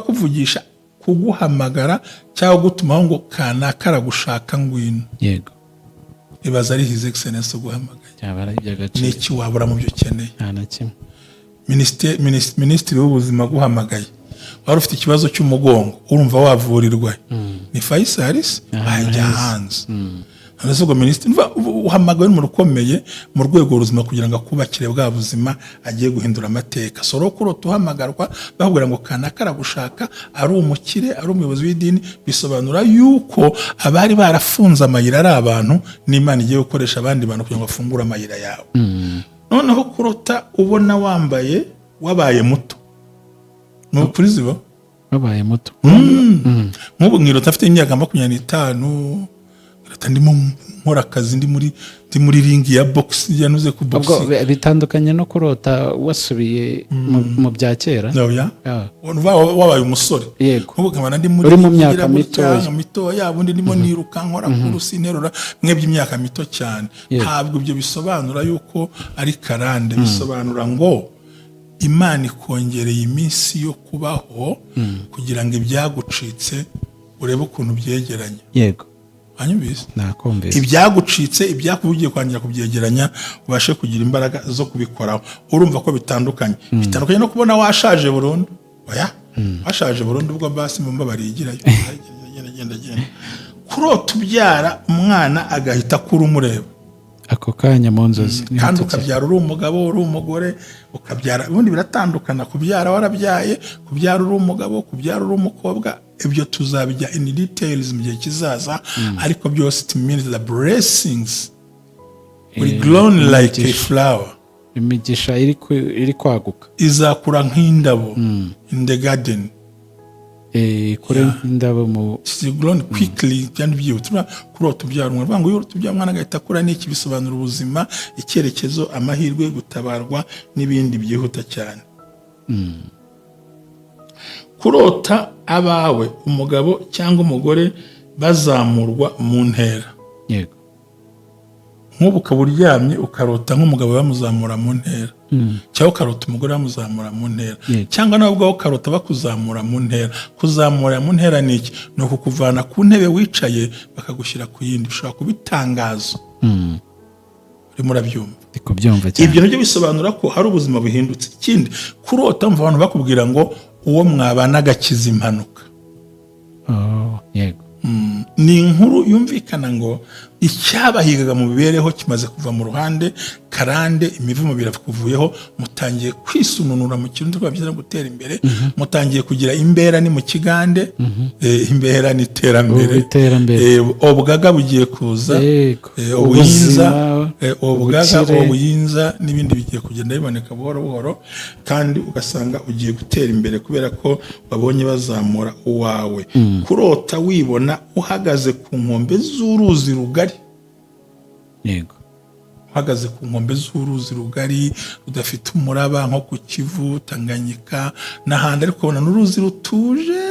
kuvugisha kuguhamagara cyangwa gutumaho ngo kanakara gushaka ngwino. Yego. Ibaza ari his excellence guhamagaye. Cyabara iby'agaciro. Niki wabura mu byo ukeneye? Nta na kimwe. Minisitiri w'ubuzima guhamagaye. Wari ufite ikibazo cy'umugongo urumva wavurirwa. Ni Faisalis ajya hanze. Hanazo minisitiri uhamagaye mu rukomeye mu rwego ruzima kugira ngo akubakire bwa buzima agiye guhindura amateka. Soro kurota uhamagarwa bahubwira ngo kanakara gushaka ari umukire ari umuyobozi w'idini bisobanura yuko abari barafunze amayira ari abantu n'Imana igiye gukoresha abandi bantu kugira ngo afungure amayira yawe. Noneho kurota ubona wabaye muto. No kuri ziba wabaye muto. Nk'ubu mwirota afite imyaka 25 ndimo nkora akazi ndi muri ringi ya box yanuze ku box. Ubwo bitandukanye no kurota wasubiye mu bya kera. Wabaye umusore. Yego. Nk'ubu ndi muri mu myaka mito yabundi ndimo niruka nkora kurusi nterura mwebye imyaka mito cyane. Ntabwo ibyo bisobanura yuko ari karande, bisobanura ngo Imana ikongereye iminsi yo kubaho kugira ngo ibyagucitse urebe ukuntu byegeranya. Yego. Anyumvise nakumvise ibyagucitse ibyakubugiye kwangira kubyegeranya ubashe kugira imbaraga zo kubikoraho. Urumva ko bitandukanye no kubona washaje burundu. Oya washaje burundu ubwo basi mumba barigirayo genda kurota ubyara umwana agahita kuri umureba ako kanya mu nzozi kandi ukabyara uri umugabo uri umugore ukabyara ubundi biratandukana. Kubyara warabyaye, kubyara uri umugabo, kubyara uri umukobwa, ibyo tuzabijya in details mu gihe kizaza. Ariko byose it means the blessings will grow like a flower. Imigisha iri kwaguka izakura nk'indabo in the garden. Kure indabo mu grown quickly cyane byihutira kurota ubyara umwana. Banga iyo ubyara umwana agahita akura n'iki bisobanura ubuzima, icyerekezo, amahirwe, gutabarwa n'ibindi byihuta cyane. Kurota abawe umugabo cyangwa umugore bazamurwa mu ntera. Yego. Nk'ubu kaburyamye ukarota nk'umugabo bamuzamura mu ntera. Cyangwa ukarota umugore bamuzamura mu ntera. Cyangwa nawe ubwawe ukarota bakuzamura mu ntera. Kuzamura mu ntera ni iki? Ni ukukuvana ku ntebe wicaye bakagushyira ku yindi. Ushobora kubitangaza. Urimo urabyumva. Ndikubyumva cyane. Ibyo nabyo bisobanura ko hari ubuzima buhindutse. Ikindi kurota mva abantu bakubwira ngo uwo mwabana agakiza impanuka. Yego. Ni inkuru yumvikana ngo icyabahigaga mu bibereho kimaze kuva mu ruhande karande, imivumo birakuvuyeho, mutangiye kwisununura mu kintu twabyiza gutera imbere, mutangiye kugira imbera ni mu kigande, imbera ni terambere, obugaga bugiye kuza, obuyinza n'ibindi bigiye kugenda biboneka buhoro buhoro, kandi ugasanga ugiye gutera imbere kubera ko babonye bazamura uwawe. Kurota wibona uhagaze ku nkombe z'uruzi rugari. Yego. Uhagaze ku nkombe z'uruzi rugari rudafite umuraba nko ku Kivu, Tanganyika n'ahandi, ariko ubona n'uruzi rutuje.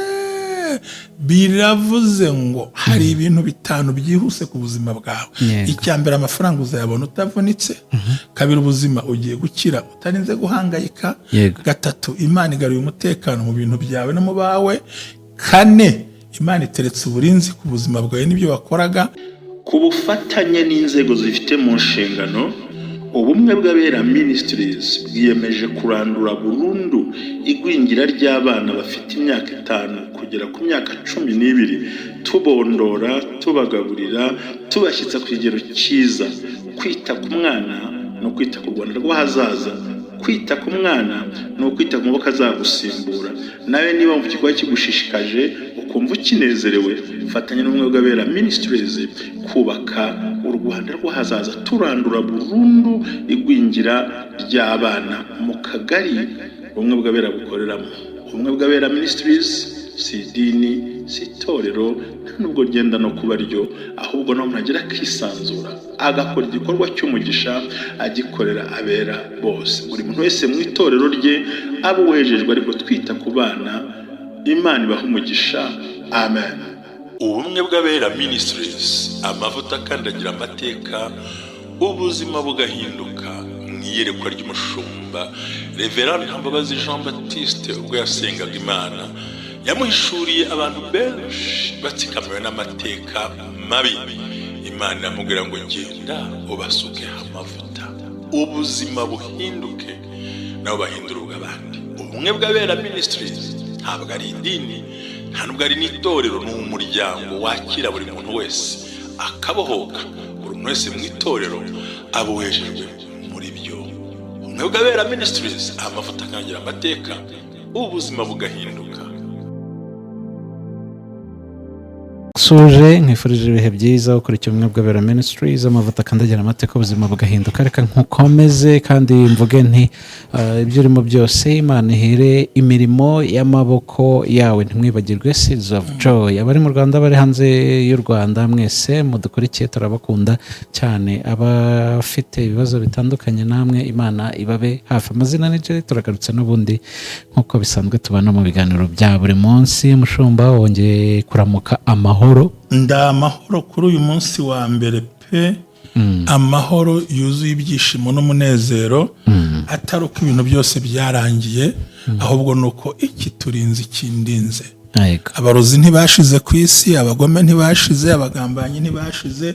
Biravuze ngo hari ibintu bitanu byihuse ku buzima bwawe. Icyambere amafaranga uzayabona utavunitse. Kabiri ubuzima ugiye gukira utarinze guhangayika. Gatatu Imana igaruye umutekano mu bintu byawe no mu bawe. Kane Imana iteretse uburinzi ku buzima bwawe n'ibyo wakoraga. Ku bufatanye n'inzego zifite mu nshingano, ubumwe bw'abera Ministries bwiyemeje kurandura burundu igwingira ry'abana bafite imyaka 5 kugera ku myaka 12, tubondora, tubagaburira, tubashyitsa ku kigero cyiza. Kwita ku mwana no kwita ku Rwanda rw'ahazaza. Kwita ku mwana no kwita ku maboko azagusimbura. Nawe niba mu kigo kigushishikaje ukumva ukinezerewe, fatanya n'ubumwe bw'abera Ministries kubaka u Rwanda rw'ahazaza, turandura burundu igwingira ry'abana mu kagari ubumwe bw'abera bukoreramo. Ubumwe bw'abera Ministries si idini, si itorero, nubwo genda no kuba ryo, ahubwo no muragira kwisanzura agakora igikorwa cy'umugisha agikorera abera bose. Buri muntu wese mu itorero rye abo wejejwe, ariko twita ku bana. Imana ibaha umugisha. Amen. Ubumwe bw'abera Ministries, amavuta akandagira amateka, ubuzima bugahinduka. Mwiyerekwa ry'umushumba Reverend Mbabazi Jean Baptiste ubwo yasengaga Imana, yamuhishuriye abantu benshi batsikamiwe n'amateka mabi. Imana iramubwira ngo genda ubasukeho amavuta ubuzima buhinduke nabo bahindura ubw'abandi. Ubumwe bw'Abera Ministries ntabwo ari idini, nta nubwo ari n'itorero, ni umuryango wakira buri muntu wese akabohoka. Buri muntu wese mu itorero abohejejwe muri byo. Ubumwe bw'Abera Ministries amavuta akangira amateka ubuzima bugahinduka. Suje nkifurije ibihe byiza ukurikiye Ubumwe bw'Abera Ministries, amavuta akandagira amateka ubuzima bugahinduka. Reka nkukomeze kandi mvuge nti ibyo urimo byose Imana ihere imirimo y'amaboko yawe, ntimwibagirwe Seeds of Joy. Abari mu Rwanda, bari hanze y'u Rwanda, mwese mudukurikiye turabakunda cyane. Abafite ibibazo bitandukanye namwe Imana ibabe hafi. Amazina ni Jerry, turagarutse n'ubundi nk'uko bisanzwe tubana mu biganiro bya buri munsi. Mushumba, wongeye kuramuka amahoro? Ndamahoro kuri uyu munsi wa mbere pe. Amahoro yuzuye ibyishimo n'umunezero, atari uko ibintu byose byarangiye, ahubwo nuko iki turinze ikindinze. Abarozi ntibashize ku isi, abagome ntibashize, abagambanyi ntibashize,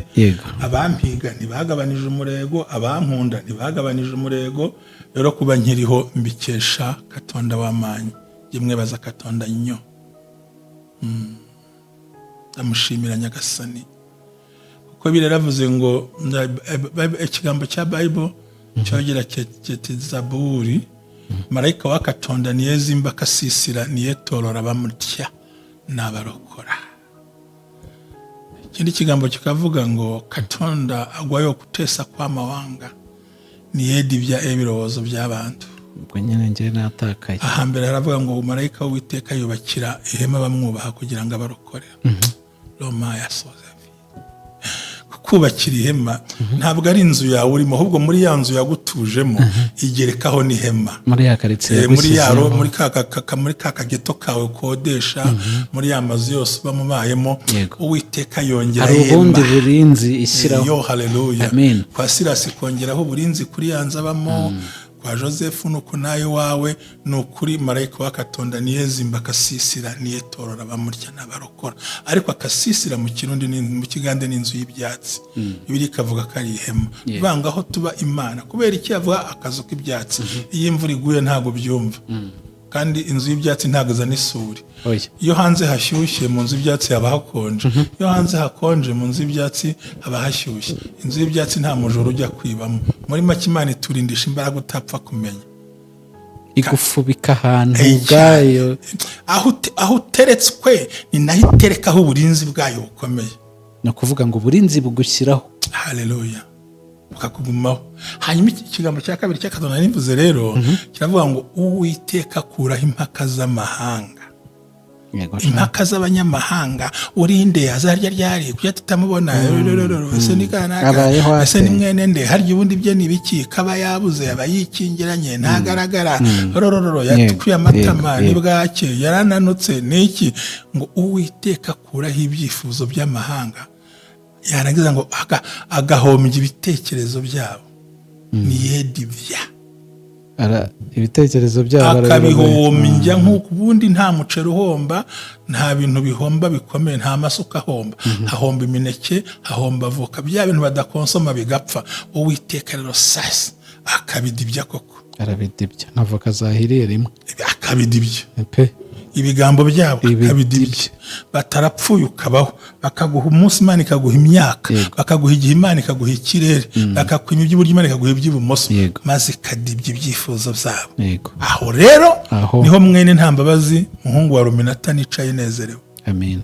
abampiga ntibagabanije umurego, abankunda ntibagabanije umurego. Rero kuba nkiriho mbikesha Katonda w'amanyi, yemwe baza Katonda nnyo. Amushimira Nyagasani kuko biraravuze ngo ikigambo cya Bible cyogira kiti Zaburi, marayika wa Katonda niye zimba akasisira, niye torora abamutya n'abarokora. Ikindi kigambo kikavuga ngo Katonda agwayo kutesa kw'amawanga, niye divya ebirozo by'abantu. Ubwo nyine ngiye natakaye. Ahambere haravuga ngo marayika w'Uwiteka yubakira ihema bamwubaha kugira ngo abarokore. Roma yasoze kubakira ihema ntabwo ari inzu yawe urimo, ahubwo muri ya nzu yagutujemo igerekaho n'ihema. Muri ya karitsiye muri ka kageto kawe ukodesha, muri ya mazu yose bamubayemo, Uwiteka yongeraho ihema. Hari ubundi burinzi ishyiraho. Yo haleluya. Amen. Kwa Sirasi kongeraho uburinzi kuri yanze abamo, kwa Joseph nuko nawe wawe nukuri marayika wa Katonda niye zimba akasisira, niye torora abamurya n'abarokora. Ariko akasisira mu Kirundi mu Kigande n'inzu y'ibyatsi. Bibiri kavuga ko ari ihema. Bangaho tuba Imana kubera iki yavuga akazu k'ibyatsi. Iyo imvura iguye ntago byumva. Kandi inzu y'ibyatsi ntago zana isuri. Iyo hanze hashyushye mu nzu y'ibyatsi haba hakonje. Iyo hanze hakonje mu nzu y'ibyatsi haba hashyushye. Inzu y'ibyatsi nta mujoro ujya kwibamo. Muri make Imana iturindisha imbaraga utapfa kumenya. Igufubika ahantu ubwayo. Aho uteretswe ni naho iterekaho uburinzi bwayo bukomeye. No kuvuga ngo uburinzi bugushyiraho. Haleluya. Bukakugumaho. Hanyuma ikigambo cya kabiri cy'Akatonda nivuze rero kiravuga ngo Uwiteka akuraho impaka z'amahanga. Impaka z'abanyamahanga, urinde azarya ryari kujya tutamubona, ese ni kanaka, ese ni mwene nde, harya ubundi bye nibiki, kaba yabuze abayikingiranye ntagaragara, yatukuye amatama nibwake, yarananutse niki. Ngo Uwiteka akuraho ibyifuzo by'amahanga, yarangiza ngo agahombya ibitekerezo byabo. Niye divya ibitekerezo byabo akabihombya nk'uko ubundi nta muceri uhomba, nta bintu bihomba bikomeye, nta masuka ahomba, hahomba imineke, hahomba avoka, bya bintu badakonsoma bigapfa. Uwiteka rero sasa akabidibya koko, arabidibya nk'avoka zahiriye rimwe, akabidibya pe ibigambo byabo, akabidibya. Batarapfuye ukabaho, bakaguha umunsi Imana ikaguha imyaka, bakaguha igihe Imana ikaguha ikirere, bakakwima iby'uburyo Imana ikaguha iby'ibumoso, maze ikadibya ibyifuzo byabo. Aho rero niho mwene Ntambabazi muhungu wa Ruminata nicaye nezerewe. Amen.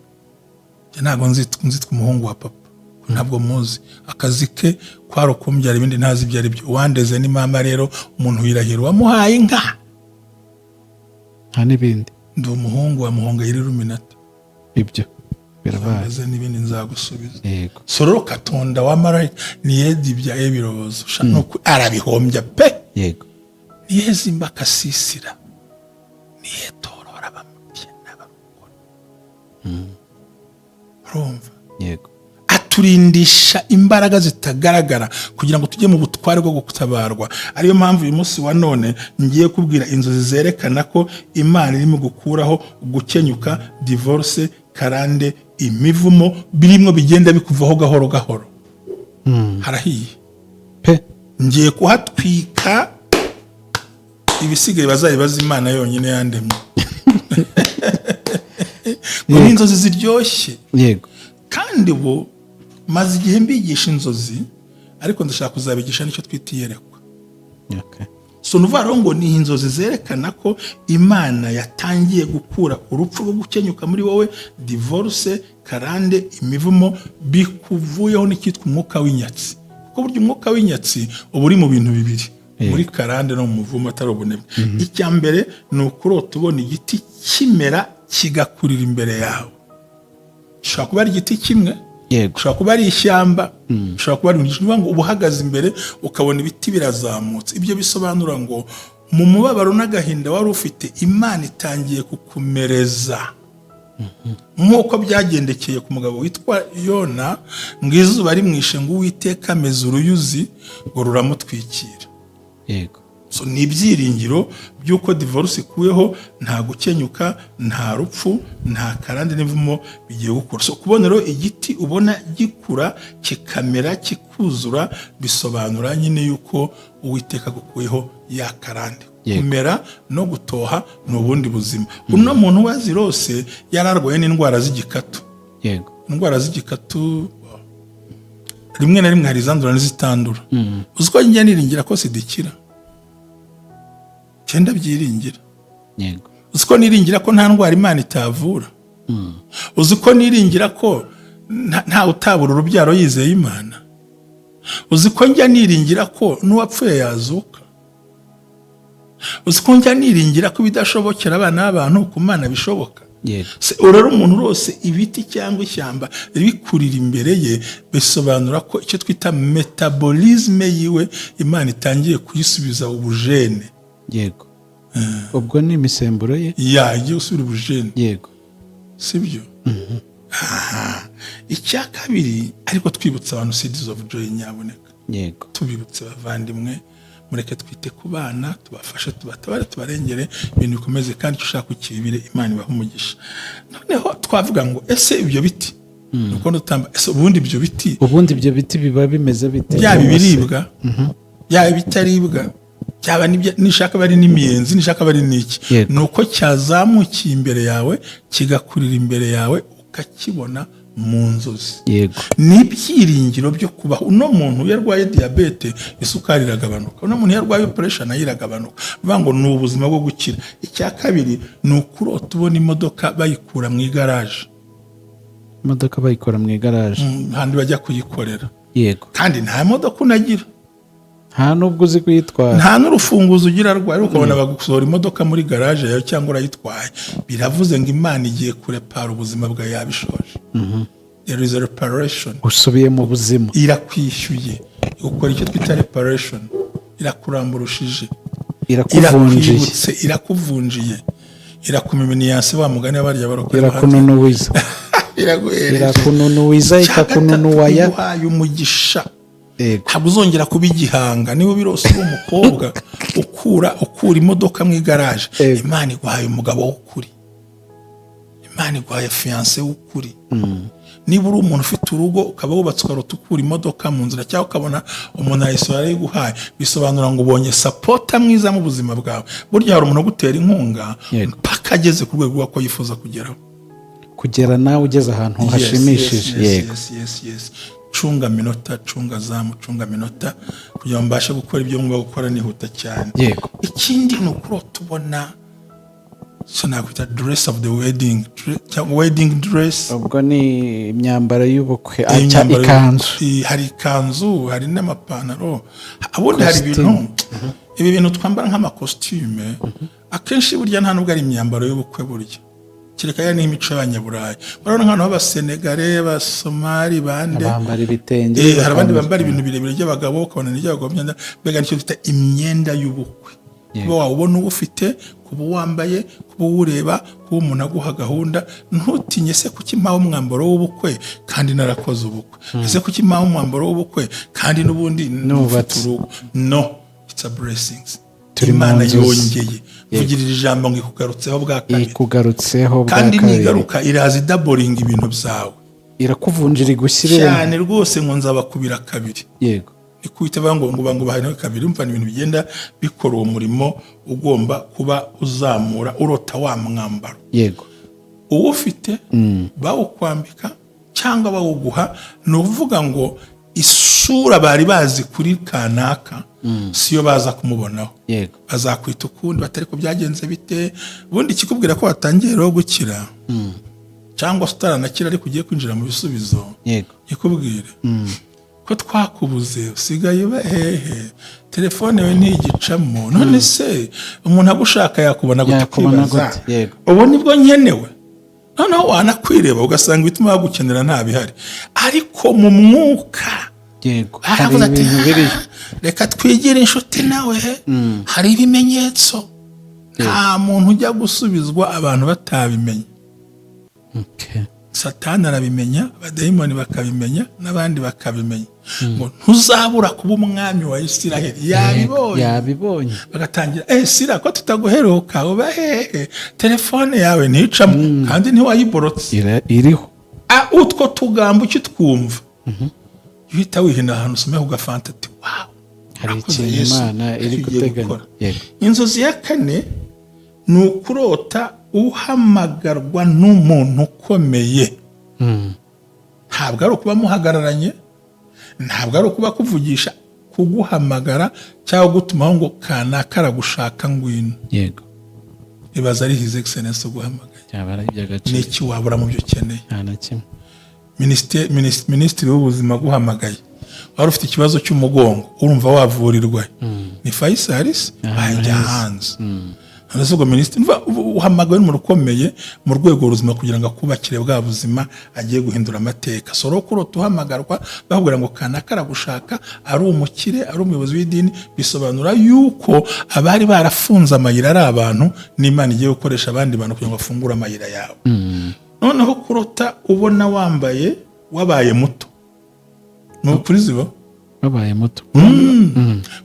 Ntabwo nzitwa umuhungu wa papa, ntabwo muzi. Akazi ke kwaro kumbyara ibindi ntazi ibyo ari byo. Wandeze ni mama rero, umuntu wirahira wamuhaye inka nta n'ibindi. Ndi umuhungu wa Muhongayire Ruminata. Ibyo birabaza n'ibindi nzagusubiza. Sororo Katonda wa marayika niye dibya ebirozo, nuko arabihombya pe. Niye zimba akasisira, niye torora abamutya n'abakora. Urumva? biturindisha imbaraga zitagaragara kugira ngo tujye mu butware bwo gutabarwa. Ariyo mpamvu uyu munsi wa none ngiye kubwira inzozi zerekana ko Imana irimo gukuraho gukenyuka, divorce, karande, imivumo birimo bigenda bikuvaho gahoro gahoro. Harahiye pe, ngiye kuhatwika, ibisigaye bazayibaza Imana yonyine yandemye. Ngo ni inzozi ziryoshye. yego, kandi ubu maze igihe mbigisha inzozi, ariko ndashaka kuzabigisha nicyo twita iyerekwa. okay. So nuvuga ngo ni inzozi zerekana ko Imana yatangiye gukura urupfu rwo gukenyuka muri wowe, divorce, karande, imivumo, bikuvuyeho n'icyitwa umwuka w'inyatsi. Kuko burya umwuka w'inyatsi uba uri mu bintu bibiri, muri karande no mu muvumo atari ubunebwe. Icya mbere ni ukurota ubona igiti kimera kigakurira imbere yawe. Ushobora kuba ari igiti kimwe, ushobora kuba ari ishyamba, ushobora kuba ari uvuga ngo uba uhagaze imbere ukabona ibiti birazamutse. Ibyo bisobanura ngo mu mubabaro n'agahinda wari ufite, Imana itangiye kukumereza. Nk'uko byagendekeye ku mugabo witwa Yona, ngo izuba rimwishe ngo Uwiteka ameze uruyuzi ngo ruramutwikira. Yego. So ni ibyiringiro by'uko divorce ikuweho, nta gukenyuka, nta rupfu, nta karande n'ivumo bigiye gukura. So kubona rero igiti ubona gikura kikamera kikuzura, bisobanura nyine yuko Uwiteka gukuyeho ya karande. Kumera no gutoha ni ubundi buzima. Uno muntu wazirose yararwaye n'indwara z'igikatu. Yego. Indwara z'igikatu rimwe na rimwe hari izandura n'izitandura. Uziko njye niringira ko sidikira, cyenda byiringira. Yego. Uziko niringira ko nta ndwara Imana itavura. Uziko niringira ko nta utabura urubyaro yizeye Imana. Uziko njya niringira ko n'uwapfuye yazuka. Uziko njya niringira ko bidashobokera abana b'abantu ku Mana bishoboka. Urero umuntu rose ibiti cyangwa ishyamba bikurira imbere ye, bisobanura ko icyo twita metabolisme yiwe Imana itangiye kuyisubiza ubujene. Yego. Ubwo ni imisemburo ye igiye usubira ubujene. Yego. Sibyo? Icya kabiri, ariko twibutsa abantu seeds of joy nyaboneka. Yego. Tubibutse bavandimwe, mureke twite ku bana, tubafashe, tubatabare, tubarengere, ibintu bikomeze kandi ushaka ukibire, Imana ibaha umugisha. Noneho twavuga ngo ese ibyo biti nuko ndutamba, ese ubundi ibyo biti biba bimeze bite? Byaba ibiribwa, byaba bitaribwa, cyaba nishaka bari n'imiyenzi, nishaka bari n'iki, nuko cyazamukiye imbere yawe, kigakurira imbere yawe, ukakibona mu nzozi. Yego. N'ibyiringiro byo kubaho. Uno muntu yarwaye diabete, isukari iragabanuka. Uno muntu yarwaye pressure nayo iragabanuka. Bivuga ngo ni ubuzima bwo gukira. Icya kabiri ni ukurota ubona imodoka bayikura mu igaraje. Imodoka bayikora mu igaraje, handi bajya kuyikorera. Yego. Kandi nta modoka unagira, nta nubwo uzi kuyitwara, nta n'urufunguzo ugira rwawe, ukabona bagusohora imodoka muri garage yawe cyangwa urayitwaye. Biravuze ngo Imana igiye kurepara ubuzima bwawe yabishoje. There is a reparation. Usubiye mu buzima. Irakwishyuye. Ukora icyo twita reparation. Irakuramburushije. Irakuvunjiye. Irakuvunjiye. Irakumiminiyanse wa mugani w'abarya barokora. Irakununuwiza. Irakununuwiza, ikakununuwaya. Iguhaye umugisha. Ntabwo uzongera kuba igihanga. Niba birose uri umukobwa ukura imodoka mu igaraje, Imana iguhaye umugabo w'ukuri, Imana iguhaye fiancé w'ukuri. Niba uri umuntu ufite urugo ukaba wubatse ukarota ukura imodoka mu nzira, cyangwa ukabona umuntu ayisora yiguhaye, bisobanura ngo ubonye sapota mwiza mu buzima bwawe. Burya hari umuntu ugutera inkunga mpaka ageze ku rwego rw'uko yifuza kugera nawe ugeze ahantu hashimishije. Yego. Yes. Cunga minota, cunga zamu, cunga minota kugira ngo mbashe gukora ibyo ngomba gukora nihuta cyane. Yego. Ikindi ni ukurota ubona nakwita dress of the wedding, wedding dress. Ubwo ni imyambaro y'ubukwe, ikanzu. Hari ikanzu, hari n'amapantaro, abundi hari ibintu, ibi bintu twambara nk'amakostume, akenshi burya nta nubwo ari imyambaro y'ubukwe burya. Kireka ya n'imico y'Abanyaburayi. Barabona nk'abantu b'Abasenegale, Abasomali, bande bambara ibitenge, hari abandi bambara ibintu birebire by'abagabo, ukabona n'iby'abagabo myenda, mbega nicyo twita imyenda y'ubukwe. Kuba wawubona ufite kuba wambaye, kuba ureba, kuba umuntu aguha gahunda. Ntutinye se kuki mpawe umwambaro w'ubukwe kandi narakoze ubukwe, ese kuki mpawe umwambaro w'ubukwe kandi n'ubundi nufite urugo. No, it's a blessings. Imana yongeye vugirira ijambo ngo ikugarutseho bwa kabiri, kandi nigaruka iraza idaboringa ibintu byawe, irakuvunjira igushyire cyane rwose ngo nzabakubira kabiri. Yego, nikuite ngo bahane kabiri. Umva ibintu bigenda bikora uwo murimo ugomba kuba uzamura urota wa mwambaro. Yego, uwo ufite bawukwambika cyangwa bawuguha, ni uvuga ngo isura bari bazi kuri kanaka siyo baza kumubonaho. Yego, bazakwita ukundi batari ko byagenze bite. Ubundi kikubwira ko watangiye rero gukira cyangwa utaranakira ariko ugiye kwinjira mu bisubizo. Yego, ikubwire ko twakubuze usigaye hehe, telefone we ntigicamo. None se umuntu agushaka yakubona gute kwibaza? Ubu nibwo nkenewe. Noneho wanakwireba ugasanga bituma bagukenera nta bihari, ariko mu mwuka yego aravuga ati reka twigire inshuti nawe. Hari ibimenyetso, nta muntu ujya gusubizwa abantu batabimenye. Satani arabimenya, abadayimoni bakabimenya, n'abandi bakabimenya. Ngo ntuzabura kuba umwami wa Isiraheli. Yabibonye bagatangira Sira ko tutaguheruka, uba hehe, telefone yawe nticamo kandi ntiwayiborotse iriho. Utwo tugambo ukitwumva uhita wihina ahantu usome ku gafanta ati wow, hari ikintu Imana iri guteganya. Inzozi ya kane ni ukurota uhamagarwa n'umuntu ukomeye. Ntabwo ari ukuba muhagararanye, ntabwo ari ukuba kuvugisha, kuguhamagara cyangwa gutumaho ngo kanaka aragushaka ngwino. Yego, ibaza ari His Excellence uguhamagaye. Ni iki wabura mu byo ukeneye? Nta na kimwe. Minisitiri w'ubuzima guhamagaye, wari ufite ikibazo cy'umugongo urumva wavurirwa, ni Faisal ajya hanze. Ubwo minisitiri uhamagaye n'umuntu ukomeye mu rwego rw'ubuzima kugira ngo akubakire bwa buzima agiye guhindura amateka. Soro kurota uhamagarwa bakubwira ngo kanaka aragushaka, ari umukire, ari umuyobozi w'idini, bisobanura yuko abari barafunze amayira ari abantu, n'Imana igiye gukoresha abandi bantu kugira ngo bafungure amayira yawe. Noneho kurota ubona wabaye muto, ni ukuri ziba wabaye muto.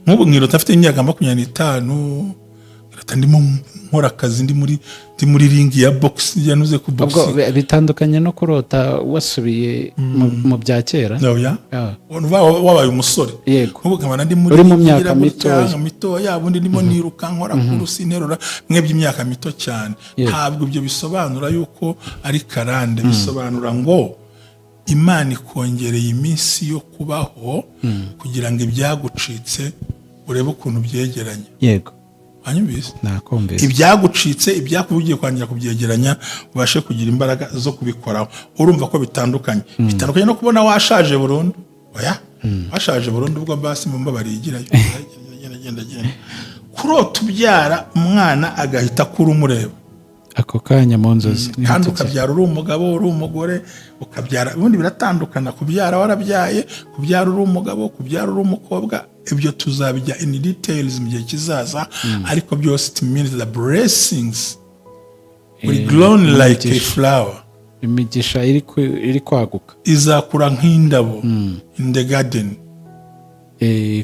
Nk'ubu nkirota afite imyaka 25, ndimo nkora akazi, ndi muri ringi ya box, yanuze ku box. Ubwo bitandukanye no kurota wasubiye mu bya kera. Wabaye umusore. Yego, ubu nkaba ndi muri mu myaka mito yabundi ndimo niruka nkora kurusi nterura mwebye imyaka mito cyane. Ntabwo ibyo bisobanura yuko ari karande, bisobanura ngo Imana ikongereye iminsi yo kubaho kugira ngo ibyagucitse urebe ukuntu byegeranya. Yego, anyumvise nakumvise. Ibyagucitse, ibyakubugiye kwangira kubyegeranya, ubashe kugira imbaraga zo kubikoraho. Urumva ko bitandukanye no kubona washaje burundu. Oya, washaje burundu ubwo basi mu mbabari igirayo. Kurota ubyara umwana agahita kuri umureba ako kanya mu nzozi, kandi ukabyara uri umugabo, uri umugore, ukabyara ubundi biratandukana. Kubyara warabyaye, kubyara uri umugabo, kubyara uri umukobwa, ibyo tuzabijya in details mu gihe kizaza. Ariko byose it means the blessings will grow like a flower. Imigisha iri kwaguka, izakura nk'indabo in the garden.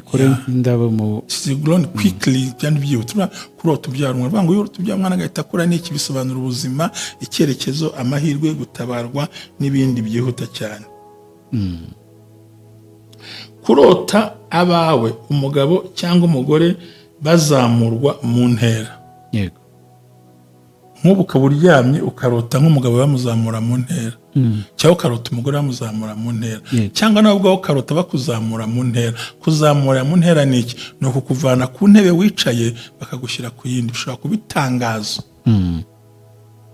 Kure nk'indabo mu grown quickly. Byandi byihuta kurota ubyara umwana, banga iyo ubyara umwana agahita akura, n'iki bisobanura ubuzima, icyerekezo, amahirwe, gutabarwa n'ibindi byihuta cyane. Kurota abawe, umugabo cyangwa umugore, bazamurwa mu ntera. Yego, nk'ubu ukaba uryamye ukarota nk'umugabo bamuzamura mu ntera, cyangwa ukarota umugore bamuzamura mu ntera, cyangwa nawe ubwawe ukarota bakuzamura mu ntera. Kuzamura mu ntera ni iki? Ni ukukuvana ku ntebe wicaye bakagushyira ku yindi. Bishobora kuba itangazo.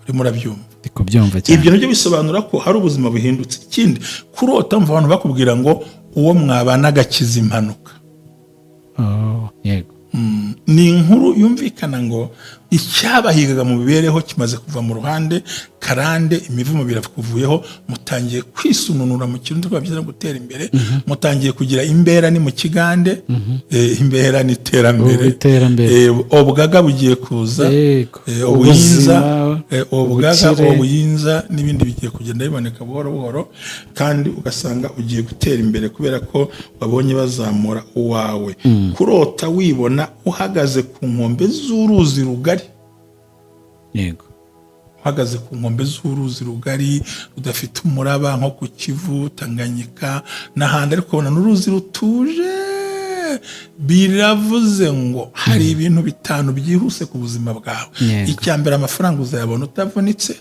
Urimo urabyumva? Ndi kubyumva cyane. Ibyo nabyo bisobanura ko hari ubuzima buhindutse. Ikindi, kurota mva abantu bakubwira ngo uwo mwabana agakiza impanuka. Yego, ni inkuru yumvikana ngo icyabahigaga mu mibereho kimaze kuva mu ruhande, karande imivumo birakuvuyeho, mutangiye kwisununura mu kintu twabyiza gutera imbere, mutangiye kugira imbera ni mu kigande, imbera ni iterambere, obugaga bugiye kuza, ubuyinza, obugaga, obuyinza n'ibindi bigiye kugenda biboneka buhoro buhoro, kandi ugasanga ugiye gutera imbere kubera ko babonye bazamura uwawe. Kurota wibona uhagaze ku nkombe z'uruzi rugari, yego, uhagaze ku nkombe z'uruzi rugari rudafite umuraba nko ku Kivu, Tanganyika n'ahandi, ariko ubona n'uruzi rutuje. Biravuze ngo hari ibintu bitanu byihuse ku buzima bwawe. Icya mbere, amafaranga uzayabona utavunitse.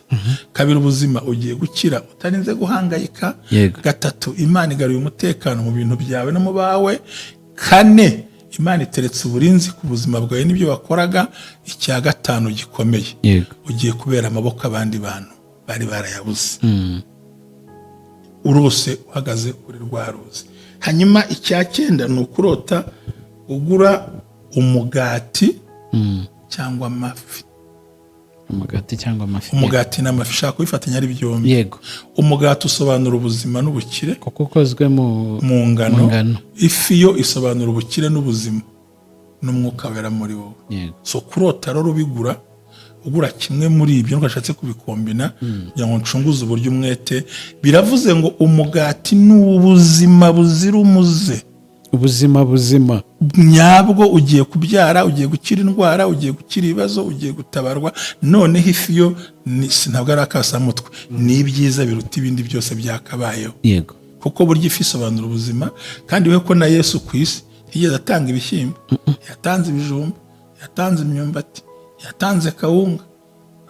Kabiri, ubuzima ugiye gukira utarinze guhangayika. Gatatu, Imana igaruye umutekano mu bintu byawe no mu bawe. Kane, Imana iteretse uburinzi ku buzima bwawe n'ibyo wakoraga. Icya gatanu gikomeye, ugiye kubera amaboko abandi bantu bari barayabuze. Urose uhagaze kuri rwa ruzi. Hanyuma icya cyenda ni ukurota ugura umugati cyangwa amafi. Umugati cyangwa amafi. Umugati n'amafi ushaka kubifatanya ari byombi. Yego. Umugati usobanura ubuzima n'ubukire kuko ukozwe mu ngano. Ifi yo isobanura ubukire n'ubuzima n'umwuka wera muri wowe. Yego. So kurota rero ubigura, ugura kimwe muri ibyo ngashatse kubikombina kugira ngo ncunguze uburyo umwete. Biravuze ngo umugati ni ubuzima buzira umuze. Ubuzima buzima nyabwo, ugiye kubyara, ugiye gukira indwara, ugiye gukira ibibazo, ugiye gutabarwa. Noneho ifi yo ntabwo ari akasamutwe, ni ibyiza biruta ibindi byose byakabayeho. Yego. Kuko burya ifi isobanura ubuzima, kandi we ko na Yesu ku isi yigeze atanga ibishyimbo, yatanze ibijumba, yatanze imyumbati, yatanze kawunga,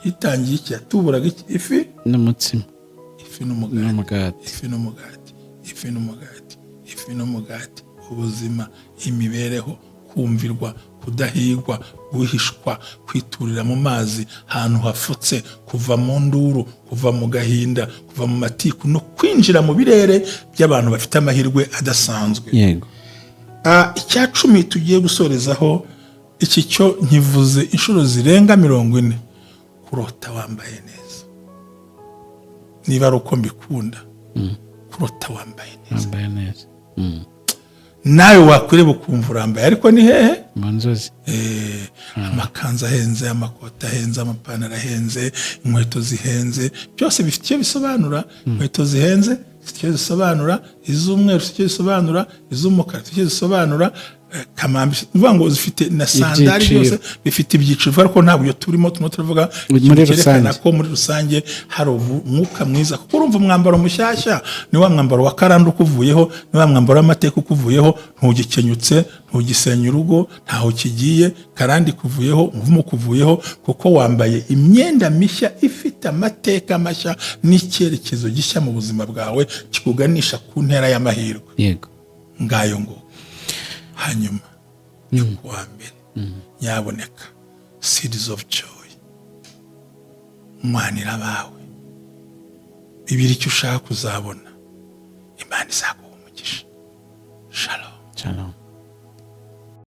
yitangiye iki? Yatuburaga iki? Ifi n'umutsima, ifi n'umugati, ifi n'umugati, ifi n'umugati, ifi n'umugati. Ubuzima, imibereho, kumvirwa, kudahigwa, guhishwa, kwiturira mu mazi, ahantu hafutse, kuva mu nduru, kuva mu gahinda, kuva mu matiku, no kwinjira mu birere by'abantu bafite amahirwe adasanzwe. Yego. Icya 10 tugiye gusorezaho, iki cyo nkivuze inshuro zirenga 40. Kurota wambaye neza. Niba ari uko mbikunda, kurota wambaye neza. Nawe wakureba ukumva urambaye, ariko ni hehe? Mu nzozi. Amakanzu ahenze, amakoti ahenze, amapantaro ahenze, inkweto zihenze, byose bifite icyo bisobanura. Inkweto zihenze zifite icyo zisobanura, iz'umweru zifite icyo zisobanura, iz'umukara zifite icyo zisobanura, kamambi uvuga ngo zifite na sandari byose bifite ibyiciro, ariko ntabwo turimo turavuga muri rusange ko muri rusange hari umwuka mwiza. Kuko urumva umwambaro mushyashya ni wa mwambaro wa karande ukuvuyeho, ni wa mwambaro w'amateka ukuvuyeho, ntugikenyutse, ntugisenya urugo, ntaho kigiye, karande kuvuyeho, umuvumo kuvuyeho, kuko wambaye imyenda mishya ifite amateka mashya n'icyerekezo gishya mu buzima bwawe kikuganisha ku ntera y'amahirwe. Yego. Ngayo ngo hanyuma kuwa mbere nyaboneka seeds of joy, mwanira bawe bibiri icyo ushaka kuzabona, Imana izaguha umugisha. Shalom.